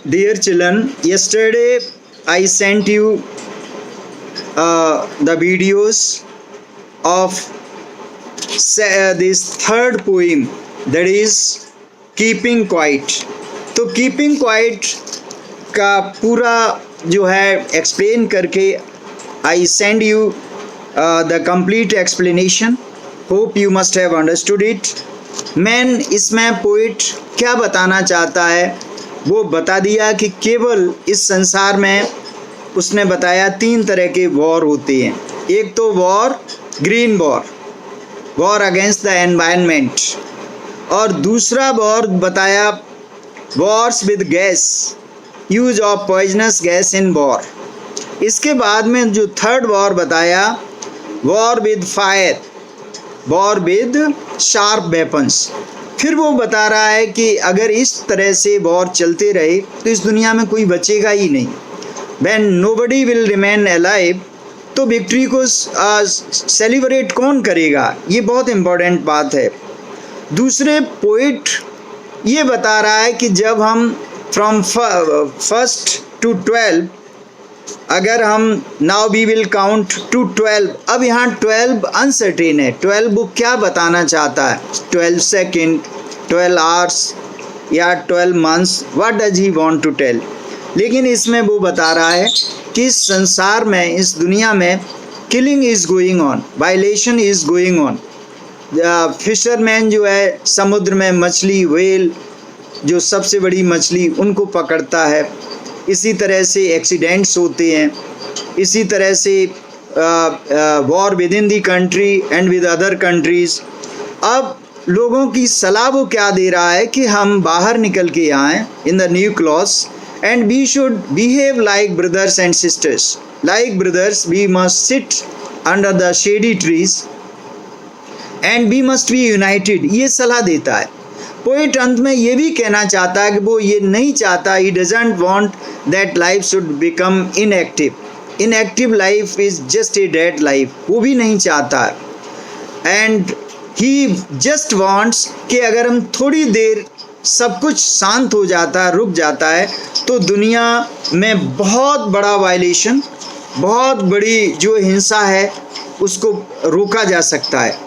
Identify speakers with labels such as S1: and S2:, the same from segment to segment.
S1: Dear children, yesterday I sent you the videos of this third poem, that is Keeping Quiet. तो keeping quiet का पूरा जो है explain करके I send you the complete explanation. Hope you must have understood it. Man इसमें poet क्या बताना चाहता है वो बता दिया कि केवल इस संसार में उसने बताया 3 तरह के वॉर होते हैं. एक तो war green war, war against the environment, और दूसरा वॉर बताया Wars with gas, use of poisonous gas in war. इसके बाद में जो थर्ड वॉर बताया war with fire, war with sharp weapons. फिर वो बता रहा है कि अगर इस तरह से वॉर चलते रहे तो इस दुनिया में कोई बचेगा ही नहीं. When nobody will remain alive, तो विक्ट्री को सेलिब्रेट कौन करेगा? ये बहुत इम्पोर्टेंट बात है. दूसरे पोइट ये बता रहा है कि जब हम फ्रॉम 1 to 12, अगर हम now we will count to 12. अब यहाँ 12 अनसर्टेन है. 12 बुक क्या बताना चाहता है? 12 सेकेंड, 12 आवर्स या 12 months, what does he want to tell. लेकिन इसमें वो बता रहा है कि इस संसार में, इस दुनिया में killing is going on, violation is going on. Fisherman जो है समुद्र में मछली, व्हेल जो सबसे बड़ी मछली, उनको पकड़ता है. इसी तरह से एक्सीडेंट्स होते हैं. इसी तरह से war with in the country and with other countries. अब लोगों की सलाह वो क्या दे रहा है कि हम बाहर निकल के आएँ in the new clothes, and we should behave like brothers and sisters. Like brothers, we must sit under the shady trees and we must be united. ये सलाह देता है. पोइट अंत में ये भी कहना चाहता है कि वो ये नहीं चाहता, he doesn't want that life should become inactive. Inactive life is just a dead life. वो भी नहीं चाहता है. And he just wants कि अगर हम थोड़ी देर सब कुछ शांत हो जाता है, रुक जाता है, तो दुनिया में बहुत बड़ा वायलेशन, बहुत बड़ी जो हिंसा है उसको रोका जा सकता है.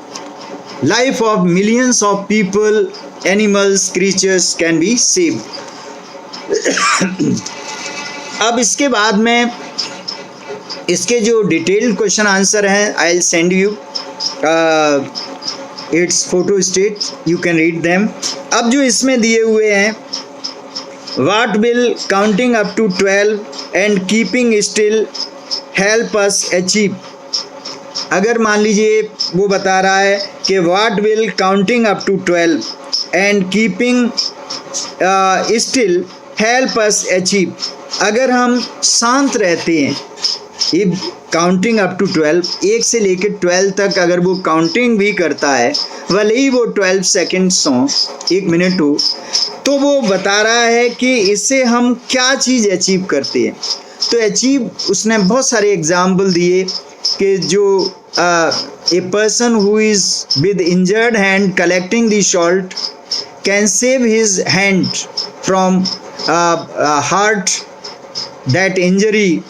S1: Life of millions of people, animals, creatures can be saved. अब इसके बाद में इसके जो डिटेल्ड क्वेश्चन आंसर हैं I will send you. It's photostat, you can read them. अब जो इसमें दिए हुए हैं, what will counting up to 12 and keeping still help us achieve. अगर मान लीजिए वो बता रहा है कि what will counting up to 12 and keeping still help us achieve. अगर हम शांत रहते हैं, ये काउंटिंग अप टू 12, 1 से लेकर 12 तक अगर वो काउंटिंग भी करता है, भले ही वो 12 सेकेंड्स हों, 1 मिनट हो, तो वो बता रहा है कि इससे हम क्या चीज़ अचीव करते हैं. तो अचीव उसने बहुत सारे एग्जाम्पल दिए कि जो a person who is with injured hand collecting the salt can save his hand from heart that injury.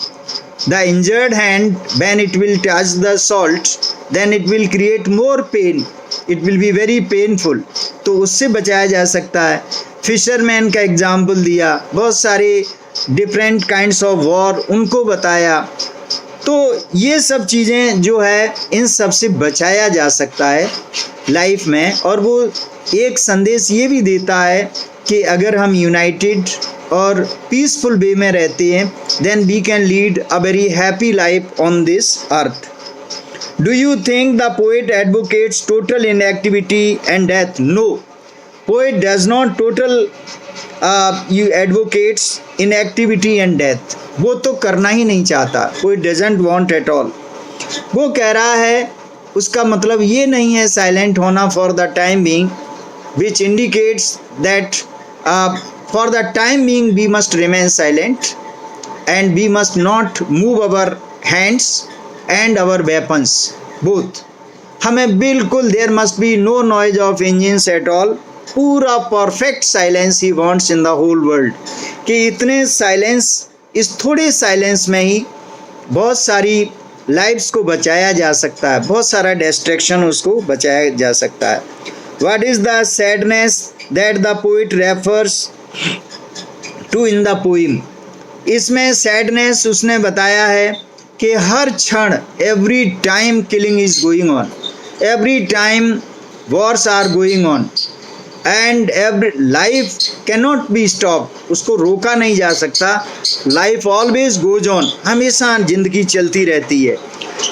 S1: The injured hand, when it will touch the salt, then it will create more pain. It will be very painful. तो उससे बचाया जा सकता है. Fisherman का example दिया, बहुत सारे डिफरेंट काइंड्स ऑफ वॉर उनको बताया. तो ये सब चीज़ें जो है इन सब से बचाया जा सकता है लाइफ में. और वो एक संदेश ये भी देता है कि अगर हम यूनाइटेड और पीसफुल वे में रहते हैं, then we can lead a very happy life on this earth. Do you think the poet advocates total inactivity and death? No, poet does not total you advocates inactivity and death. वो तो करना ही नहीं चाहता. Poet doesn't want at all. वो कह रहा है, उसका मतलब ये नहीं है साइलेंट होना for the time being, which indicates that for the time being we must remain silent and we must not move our hands and our weapons both. हमें बिल्कुल there must be no noise of engines at all. पूरा perfect silence he wants in the whole world. कि इतने silence, इस थोड़े silence में ही बहुत सारी लाइफ्स को बचाया जा सकता है, बहुत सारा डिस्ट्रैक्शन उसको बचाया जा सकता है। What is the sadness that the poet refers to in the poem? इसमें सैडनेस उसने बताया है कि हर क्षण, every time killing is going on, every time wars are going on and every life can not be stop, उसको रोका नहीं जा सकता। लाइफ ऑलवेज गोज ऑन, हमेशा ज़िंदगी चलती रहती है।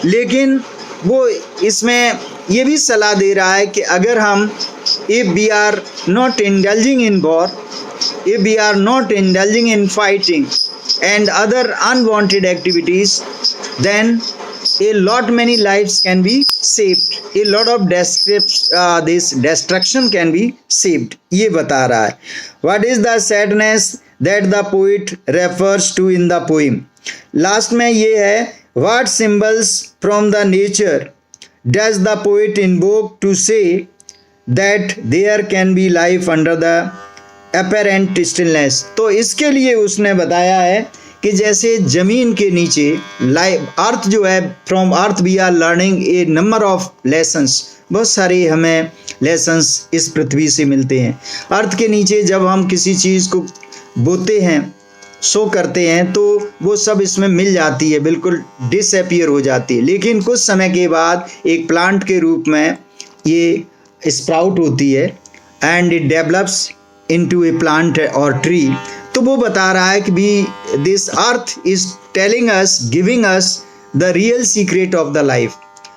S1: लेकिन वो इसमें ये भी सलाह दे रहा है कि अगर हम if we are not indulging in war, if we are not indulging in fighting and other unwanted activities, then a lot many lives can be saved, a lot of this destruction can be saved, ये बता रहा है। What is the sadness that the poet refers to in the poem? Last में ये है, what symbols from the nature does the poet invoke to say that there can be life under the apparent stillness? तो इसके लिए उसने बताया है कि जैसे ज़मीन के नीचे लाइफ, अर्थ जो है, from earth we are learning a number of lessons, बहुत सारे हमें लेसन्स इस पृथ्वी से मिलते हैं। अर्थ के नीचे जब हम किसी चीज़ को बोते हैं, सो करते हैं, तो वो सब इसमें मिल जाती है, बिल्कुल डिसअपीयर हो जाती है। लेकिन कुछ समय के बाद एक प्लांट के रूप में ये स्प्राउट होती है and it develops into a plant और ट्री। तो वो बता रहा है कि भी this earth is telling us, giving us the real secret of the life.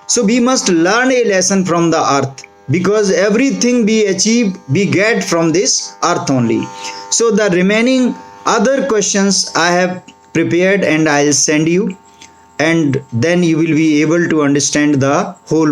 S1: So we must learn a lesson from the earth, because everything we achieve we get from this earth only. So the remaining other questions I have prepared and I'll send you, and then you will be able to understand the whole